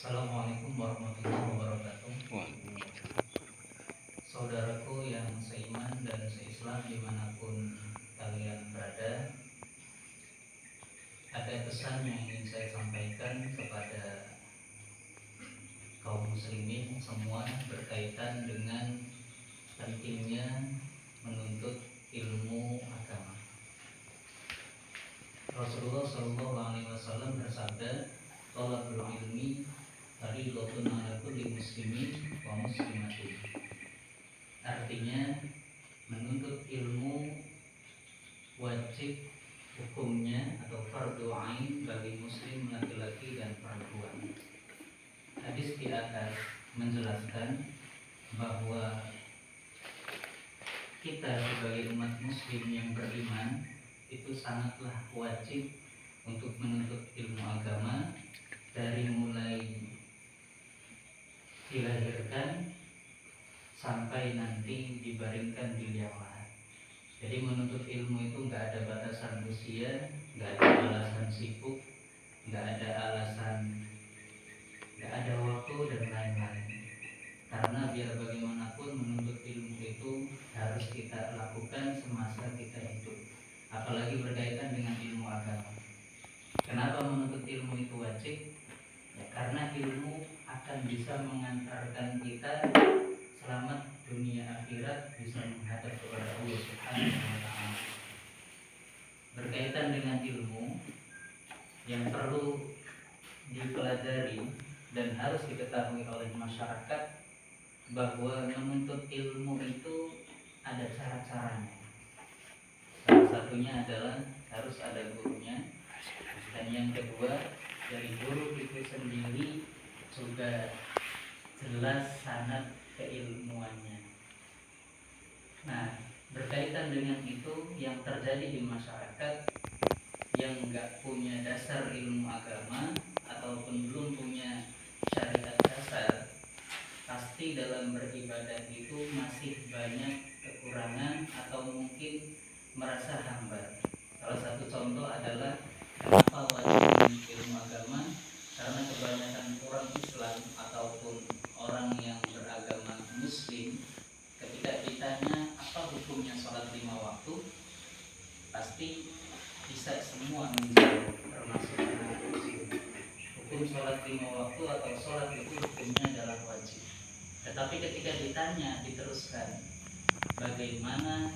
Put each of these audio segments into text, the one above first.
Assalamualaikum warahmatullahi wabarakatuh. Saudaraku yang seiman dan seislam dimanapun kalian berada, ada pesan yang ingin saya sampaikan kepada kaum muslimin semua berkaitan dengan pentingnya menuntut ilmu agama. Rasulullah SAW bersabda, "Thalabul ilmi fardhatun 'ala kulli muslimin wa muslimatin." Artinya, menuntut ilmu wajib hukumnya atau fardhu ain bagi muslim laki-laki dan perempuan. Hadis di atas menjelaskan bahwa kita sebagai umat muslim yang beriman itu sangatlah wajib untuk menuntut ilmu agama dari mulai dilahirkan sampai nanti dibaringkan di liang lahat. Jadi menuntut ilmu itu nggak ada batasan usia, nggak ada alasan sibuk, nggak ada alasan, nggak ada waktu dan lain-lain. Karena biar bagaimanapun menuntut ilmu itu harus kita lakukan semasa kita hidup, apalagi berkaitan dengan ilmu agama. Kenapa menuntut ilmu itu wajib? Ya, karena ilmu akan bisa mengantarkan kita selamat dunia akhirat, bisa menghadap kepada Allah Subhanahu wa Ta'ala. Berkaitan dengan ilmu yang perlu dipelajari dan harus diketahui oleh masyarakat, bahwa menuntut ilmu itu ada cara-caranya. Salah satunya adalah harus ada gurunya, dan yang kedua, dari guru itu sendiri juga jelas sanad keilmuannya. Nah, berkaitan dengan itu, yang terjadi di masyarakat yang nggak punya dasar ilmu agama ataupun belum punya syariat dasar, pasti dalam beribadah itu masih banyak kekurangan atau mungkin merasa hambar. Salah satu contoh adalah kenapa wajib ilmu agama, karena kebanyakan orang Islam ataupun orang yang beragama Muslim, ketika ditanya apa hukumnya sholat 5 waktu, pasti bisa semua menjawab, termasuk anak kecil. Hukum sholat 5 waktu atau sholat itu hukumnya adalah wajib. Tetapi ketika ditanya, diteruskan bagaimana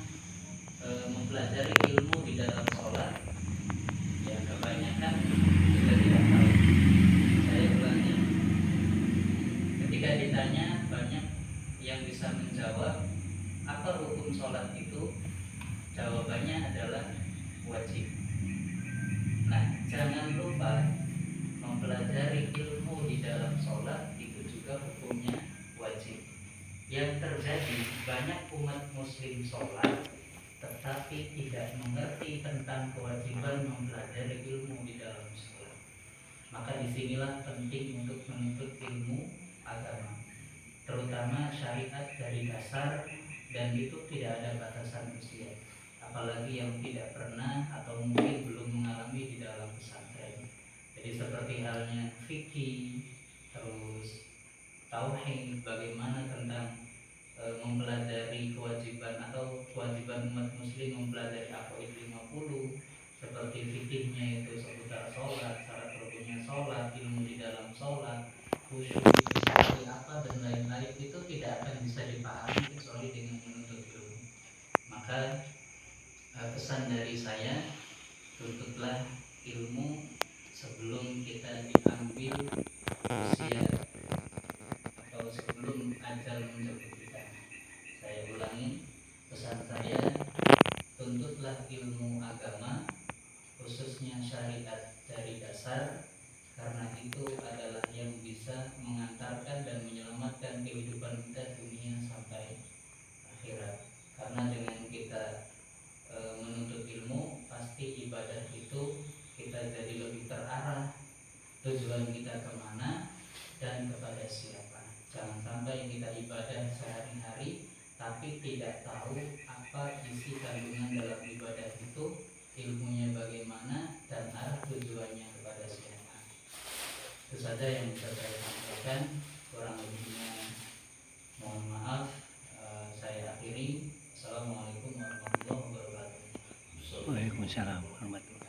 mempelajari ilmu di dalam sholat, ya kebanyakan juga tidak tahu. Saya ulangi, ketika ditanya banyak yang bisa menjawab apa hukum sholat itu, jawabannya adalah wajib. Nah, jangan lupa mempelajari ilmu di dalam sholat itu juga hukumnya wajib. Yang terjadi, banyak umat muslim sholat tetapi tidak mengerti tentang kewajiban mempelajari ilmu di dalam sholat. Maka disinilah penting untuk menuntut ilmu agama, terutama syariat dari dasar, dan itu tidak ada batasan usia. Apalagi yang tidak pernah atau mungkin belum mengalami di dalam pesantren. Jadi seperti halnya fikih, terus tauhid, bagaimana tentang mempelajari kewajiban atau kewajiban umat muslim mempelajari aqaid 50, seperti fikihnya itu seputar sholat, syarat rukunnya sholat, ilmu di dalam sholat, khusyuk itu seperti apa dan lain-lain, itu tidak akan bisa dipahami kecuali dengan menuntut ilmu. Maka pesan dari saya, tuntutlah ilmu sebelum kita diambil usia atau sebelum ajal menjemput kita. Saya ulangi pesan saya, tuntutlah ilmu agama, khususnya syariat dari dasar, karena itu adalah yang bisa mengantarkan dan menyelamatkan kehidupan kita dunia sampai akhirat. Karena dengan kita menuntut ilmu, pasti ibadah itu kita jadi lebih terarah, tujuan kita kemana dan kepada siapa. Jangan sampai kita ibadah sehari-hari tapi tidak tahu apa isi kandungan dalam ibadah itu, ilmunya bagaimana, dan arah tujuannya kepada siapa. Itu saja yang bisa saya sampaikan, kurang lebihnya mohon maaf. Saya akhiri. Assalamualaikum warahmatullahi wabarakatuh. Waalaikumsalam warahmatullahi wabarakatuh.